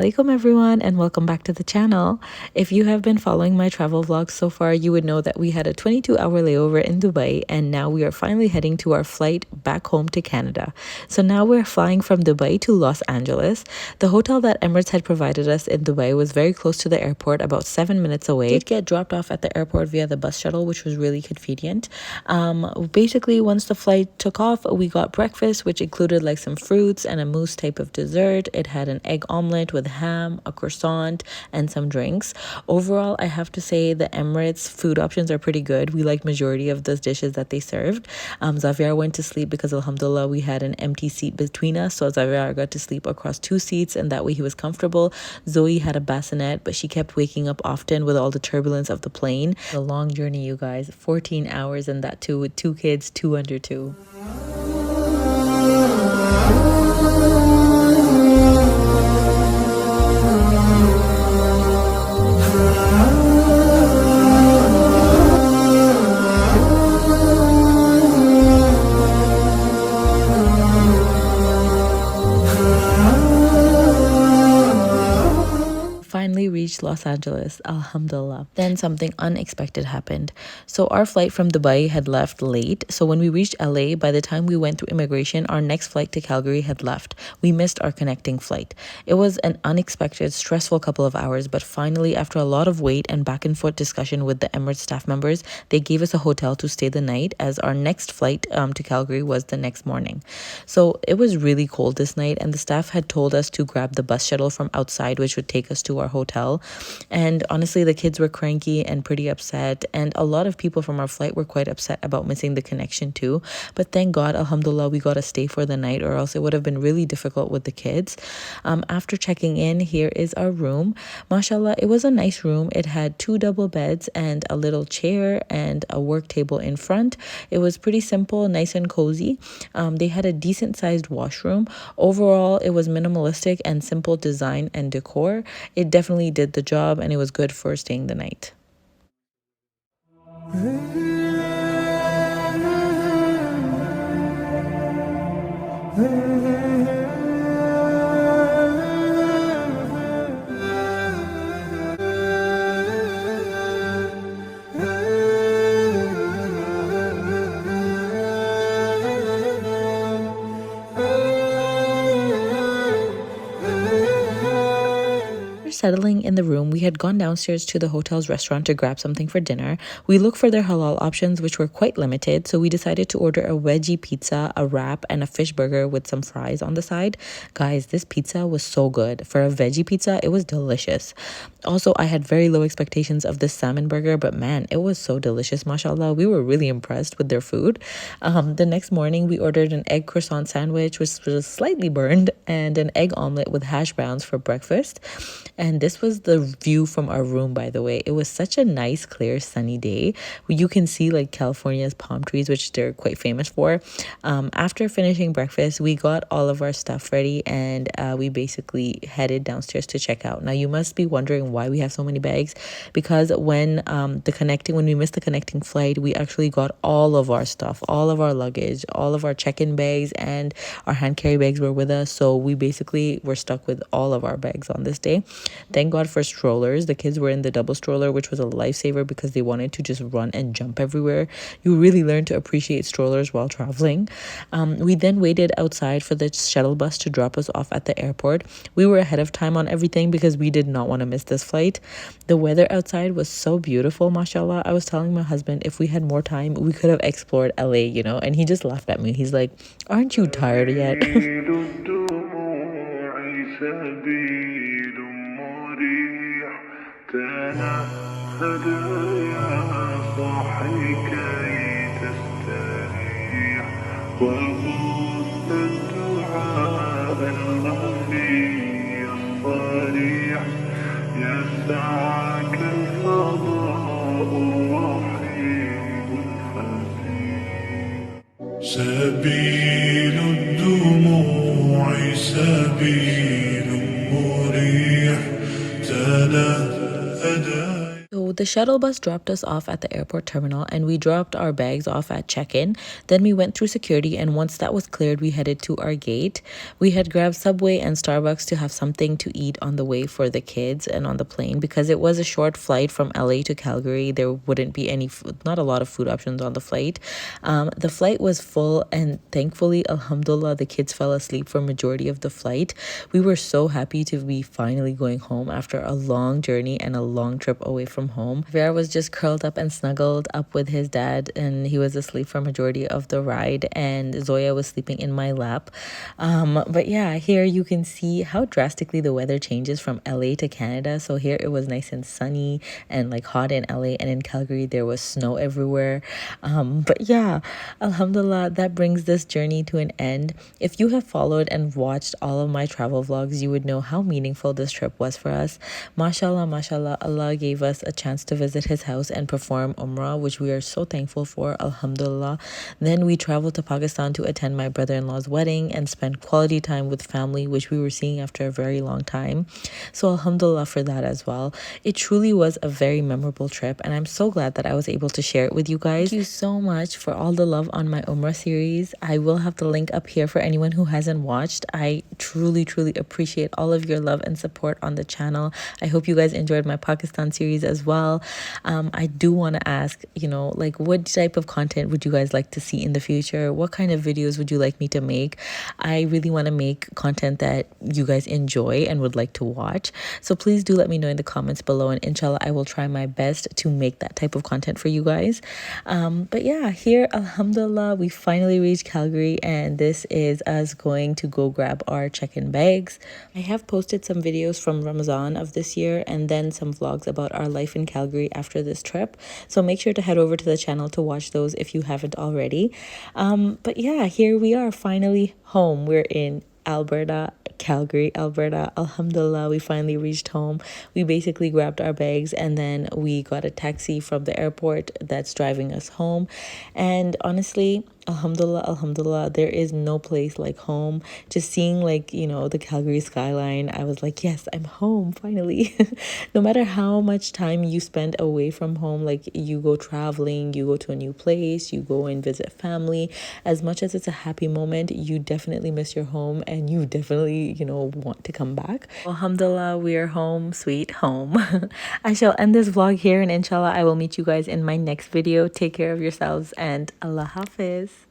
alaikum everyone, and welcome back to the channel. If you have been following my travel vlogs so far, you would know that we had a 22-hour layover in Dubai, and now we are finally heading to our flight back home to Canada. So now we're flying from Dubai to Los Angeles. The hotel that Emirates had provided us in Dubai was very close to the airport, about 7 minutes away. We did get dropped off at the airport via the bus shuttle, which was really convenient. Basically, once the flight took off, we got breakfast, which included like some fruits and a mousse type of dessert. It had an egg omelette with ham, a croissant, and some drinks. Overall, I have to say the Emirates food options are pretty good. We liked majority of those dishes that they served. Xavier went to sleep because alhamdulillah we had an empty seat between us, so Xavier got to sleep across two seats, and that way he was comfortable. Zoe had a bassinet, but she kept waking up often with all the turbulence of the plane. A long journey, you guys, 14 hours, and that too with two kids, two under two. Finally reached Los Angeles, alhamdulillah. Then something unexpected happened. So our flight from Dubai had left late. So when we reached LA, by the time we went through immigration, our next flight to Calgary had left. We missed our connecting flight. It was an unexpected, stressful couple of hours, but finally, after a lot of wait and back and forth discussion with the Emirates staff members, they gave us a hotel to stay the night, as our next flight to Calgary was the next morning. So it was really cold this night, and the staff had told us to grab the bus shuttle from outside, which would take us to our hotel. And honestly, the kids were cranky and pretty upset, and a lot of people from our flight were quite upset about missing the connection too. But thank God, alhamdulillah, we got to stay for the night, or else it would have been really difficult with the kids. After checking in, here is our room. Mashallah, it was a nice room. It had two double beds and a little chair and a work table in front. It was pretty simple, nice and cozy. They had a decent sized washroom. Overall, it was minimalistic and simple design and decor. It definitely did the job, and it was good for staying the night. Settling in the room, we had gone downstairs to the hotel's restaurant to grab something for dinner. We looked for their halal options, which were quite limited, so we decided to order a veggie pizza, a wrap, and a fish burger with some fries on the side. Guys, this pizza was so good. For a veggie pizza, it was delicious. Also, I had very low expectations of this salmon burger, but man, it was so delicious, mashallah. We were really impressed with their food. The next morning, we ordered an egg croissant sandwich, which was slightly burned, and an egg omelet with hash browns for breakfast. And this was the view from our room, by the way. It was such a nice, clear, sunny day. You can see like California's palm trees, which they're quite famous for. After finishing breakfast, we got all of our stuff ready, and we basically headed downstairs to check out. Now, you must be wondering why we have so many bags, because when we missed the connecting flight, we actually got all of our stuff, all of our luggage, all of our check-in bags, and our hand carry bags were with us. So we basically were stuck with all of our bags on this day. Thank God for strollers. The kids were in the double stroller, which was a lifesaver because they wanted to just run and jump everywhere. You really learn to appreciate strollers while traveling. We then waited outside for the shuttle bus to drop us off at the airport. We were ahead of time on everything because we did not want to miss this flight. The weather outside was so beautiful, mashallah. I was telling my husband if we had more time, we could have explored LA, and he just laughed at me. He's like, "Aren't you tired yet?" تنهد يا صاحي كي تستريح وغص الدعاء الخفي الصريح يسعك الفضاء الرحيم الفسيح سبيل الدموع سبيل مريح تنهد. So The shuttle bus dropped us off at the airport terminal and we dropped our bags off at check-in. Then we went through security, and once that was cleared, we headed to our gate. We had grabbed Subway and Starbucks to have something to eat on the way for the kids and on the plane, because it was a short flight from LA to Calgary. There wouldn't be any food, not a lot of food options on the flight. The flight was full, and thankfully, alhamdulillah, the kids fell asleep for majority of the flight. We were so happy to be finally going home after a long journey and a long trip away from home. Vera was just curled up and snuggled up with his dad, and he was asleep for majority of the ride, and Zoya was sleeping in my lap. But yeah, here you can see how drastically the weather changes from LA to Canada. So here it was nice and sunny and like hot in LA, and in Calgary there was snow everywhere. But yeah, alhamdulillah, that brings this journey to an end. If you have followed and watched all of my travel vlogs, you would know how meaningful this trip was for us. Mashallah, mashallah, Allah gave us a chance to visit his house and perform Umrah, which we are so thankful for, alhamdulillah. Then we traveled to Pakistan to attend my brother-in-law's wedding and spend quality time with family, which we were seeing after a very long time. So alhamdulillah for that as well. It truly was a very memorable trip, and I'm so glad that I was able to share it with you guys. Thank you so much for all the love on my Umrah series. I will have the link up here for anyone who hasn't watched. I truly appreciate all of your love and support on the channel. I hope you guys enjoyed my Pakistan series as well. I do want to ask, like, what type of content would you guys like to see in the future? What kind of videos would you like me to make? I really want to make content that you guys enjoy and would like to watch. So please do let me know in the comments below, and inshallah I will try my best to make that type of content for you guys. But yeah, here alhamdulillah we finally reached Calgary, and this is us going to go grab our check-in bags. I have posted some videos from Ramadan of this year and then some vlogs about our life in Calgary after this trip, so make sure to head over to the channel to watch those if you haven't already. But yeah, here we are finally home. We're in Alberta, Calgary, Alberta. Alhamdulillah, we finally reached home. We basically grabbed our bags and then we got a taxi from the airport that's driving us home. And honestly, alhamdulillah, there is no place like home. Just seeing the Calgary skyline, I was like, yes, I'm home finally. No matter how much time you spend away from home, like you go traveling, you go to a new place, you go and visit family, as much as it's a happy moment, you definitely miss your home and you definitely want to come back. Alhamdulillah, we are home, sweet home. I shall end this vlog here, and inshallah I will meet you guys in my next video. Take care of yourselves, and Allah Hafiz.